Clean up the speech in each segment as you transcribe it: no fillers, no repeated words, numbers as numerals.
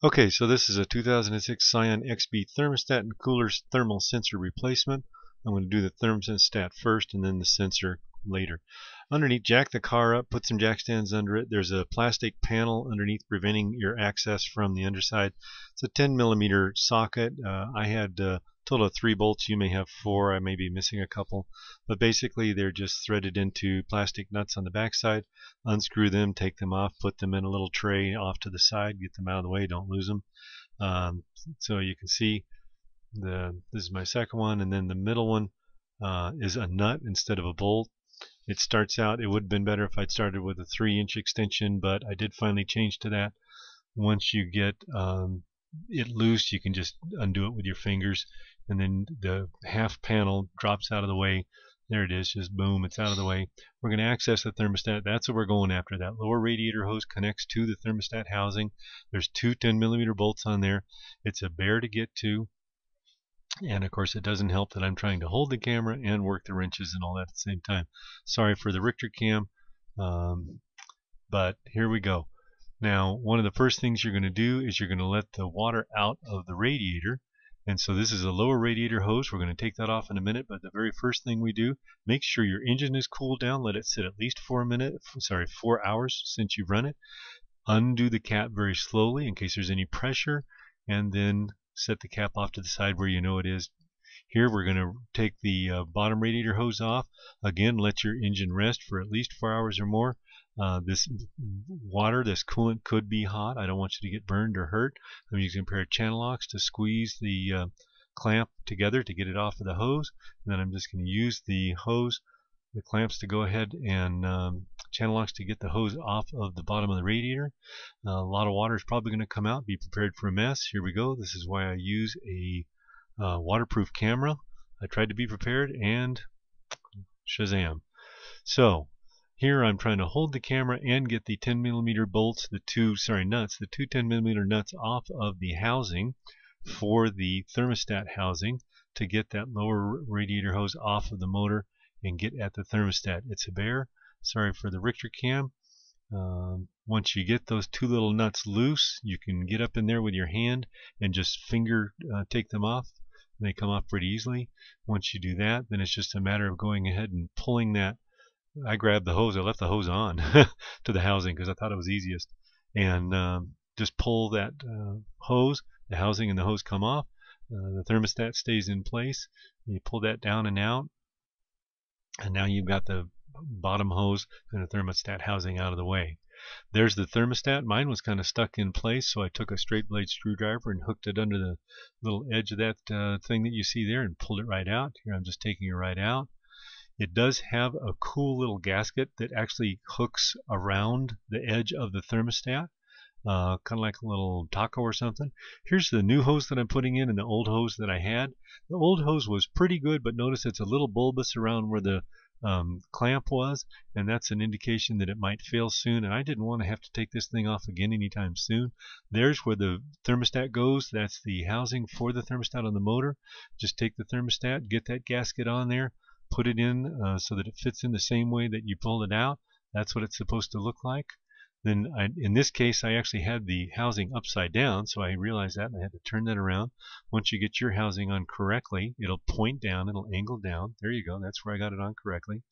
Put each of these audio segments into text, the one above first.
Okay, so this is a 2006 Scion XB thermostat and cooler thermal sensor replacement. I'm going to do the thermostat first and then the sensor later. Underneath, jack the car up, put some jack stands under it. There's a plastic panel underneath preventing your access from the underside. It's a 10 millimeter socket. I had a total of 3 bolts. You may have 4. I may be missing a couple. But basically, they're just threaded into plastic nuts on the backside. Unscrew them, take them off, put them in a little tray off to the side, get them out of the way, don't lose them. So you can see this is my second one, and then the middle one is a nut instead of a bolt. It starts out, it would have been better if I'd started with a 3-inch extension, but I did finally change to that. Once you get it loose, you can just undo it with your fingers, and then the half panel drops out of the way. There it is, just boom, it's out of the way. We're going to access the thermostat. That's what we're going after. That lower radiator hose connects to the thermostat housing. There's 2 10 millimeter bolts on there. It's a bear to get to. And of course, it doesn't help that I'm trying to hold the camera and work the wrenches and all that at the same time. Sorry for the Richter cam, but here we go. Now, one of the first things you're going to do is you're going to let the water out of the radiator. And so this is a lower radiator hose. We're going to take that off in a minute, but the very first thing we do, make sure your engine is cooled down. Let it sit at least 4 hours since you've run it. Undo the cap very slowly in case there's any pressure, and then set the cap off to the side where you know it is. Here we're going to take the bottom radiator hose off. Again, let your engine rest for at least 4 hours or more. This coolant could be hot. I don't want you to get burned or hurt. I'm using a pair of channel locks to squeeze the clamp together to get it off of the hose. And then I'm just going to use the clamps to go ahead and channel locks to get the hose off of the bottom of the radiator. A lot of water is probably going to come out. Be prepared for a mess. Here we go. This is why I use a waterproof camera. I tried to be prepared, and shazam. So here I'm trying to hold the camera and get the 10 millimeter bolts, the two 10 millimeter nuts off of the housing for the thermostat housing to get that lower radiator hose off of the motor and get at the thermostat. It's a bear. Sorry for the Richter cam. Once you get those 2 little nuts loose, you can get up in there with your hand and just take them off. They come off pretty easily. Once you do that, then it's just a matter of going ahead and pulling that. I grabbed the hose. I left the hose on to the housing because I thought it was easiest. And just pull that hose. The housing and the hose come off. The thermostat stays in place. You pull that down and out. And now you've got the bottom hose and the thermostat housing out of the way. There's the thermostat. Mine was kind of stuck in place, so I took a straight blade screwdriver and hooked it under the little edge of that thing that you see there and pulled it right out. Here I'm just taking it right out. It does have a cool little gasket that actually hooks around the edge of the thermostat, kind of like a little taco or something. Here's the new hose that I'm putting in and the old hose that I had. The old hose was pretty good, but notice it's a little bulbous around where the clamp was, and that's an indication that it might fail soon, and I didn't want to have to take this thing off again anytime soon. There's where the thermostat goes. That's the housing for the thermostat on the motor. Just take the thermostat, get that gasket on there, put it in so that it fits in the same way that you pulled it out. That's what it's supposed to look like. Then in this case, I actually had the housing upside down, so I realized that and I had to turn that around. Once you get your housing on correctly, it'll point down, it'll angle down. There you go, that's where I got it on correctly.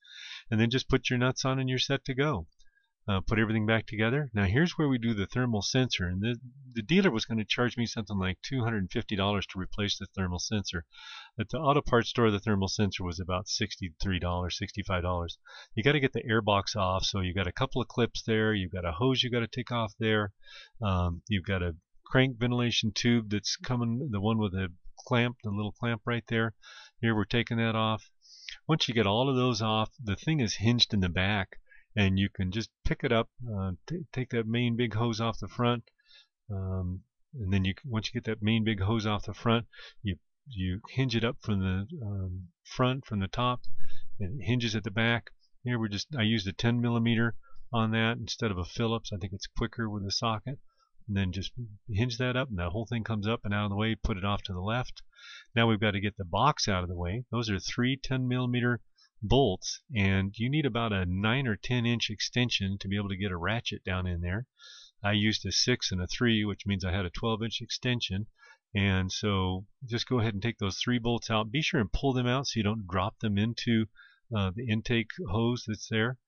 And then just put your nuts on and you're set to go. Put everything back together. Now here's where we do the thermal sensor, and the dealer was going to charge me something like $250 to replace the thermal sensor. At the auto parts store, the thermal sensor was about $63, $65. You got to get the air box off, so you got a couple of clips there. You've got a hose you got to take off there. You've got a crank ventilation tube that's coming, the one with the clamp, the little clamp right there. Here we're taking that off. Once you get all of those off, the thing is hinged in the back, and you can just pick it up, take that main big hose off the front, and then once you get that main big hose off the front, you hinge it up from the front, from the top, and it hinges at the back. Here I used a 10 millimeter on that instead of a Phillips. I think it's quicker with the socket. And then just hinge that up, and that whole thing comes up and out of the way. Put it off to the left. Now we've got to get the box out of the way. Those are 3 10 millimeter bolts, and you need about a 9 or 10 inch extension to be able to get a ratchet down in there. I used a 6 and a 3, which means I had a 12-inch extension. And so just go ahead and take those 3 bolts out. Be sure and pull them out so you don't drop them into the intake hose that's there.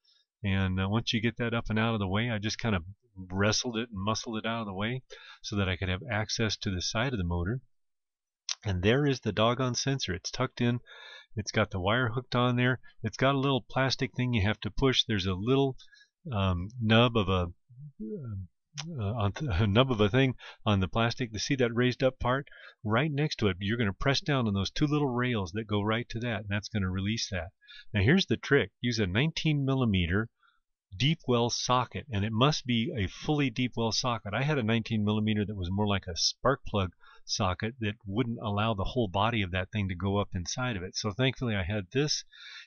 And once you get that up and out of the way, I just kind of wrestled it and muscled it out of the way so that I could have access to the side of the motor. And there is the doggone sensor. It's tucked in. It's got the wire hooked on there. It's got a little plastic thing you have to push. There's a little nub of a thing on the plastic. To see that raised up part right next to it, you're going to press down on those 2 little rails that go right to that, and that's going to release that. Now here's the trick. Use a 19 millimeter deep well socket, and it must be a fully deep well socket. I had a 19 millimeter that was more like a spark plug socket that wouldn't allow the whole body of that thing to go up inside of it. So thankfully I had this.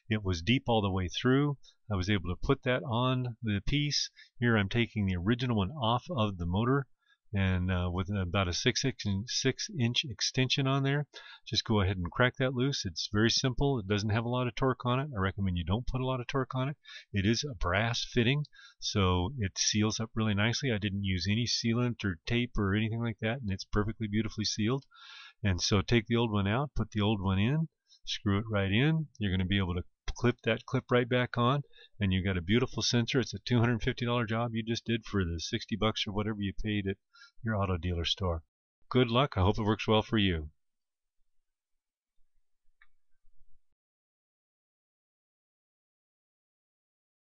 It was deep all the way through. I was able to put that on the piece. Here I'm taking the original one off of the motor, and with about a 6-inch extension on there. Just go ahead and crack that loose. It's very simple. It doesn't have a lot of torque on it. I recommend you don't put a lot of torque on it. It is a brass fitting, so it seals up really nicely. I didn't use any sealant or tape or anything like that, and it's perfectly beautifully sealed. And so take the old one out, put the old one in, screw it right in. You're going to be able to clip that clip right back on, and you've got a beautiful sensor. It's a $250 job you just did for the $60 or whatever you paid at your auto dealer store. Good luck. I hope it works well for you.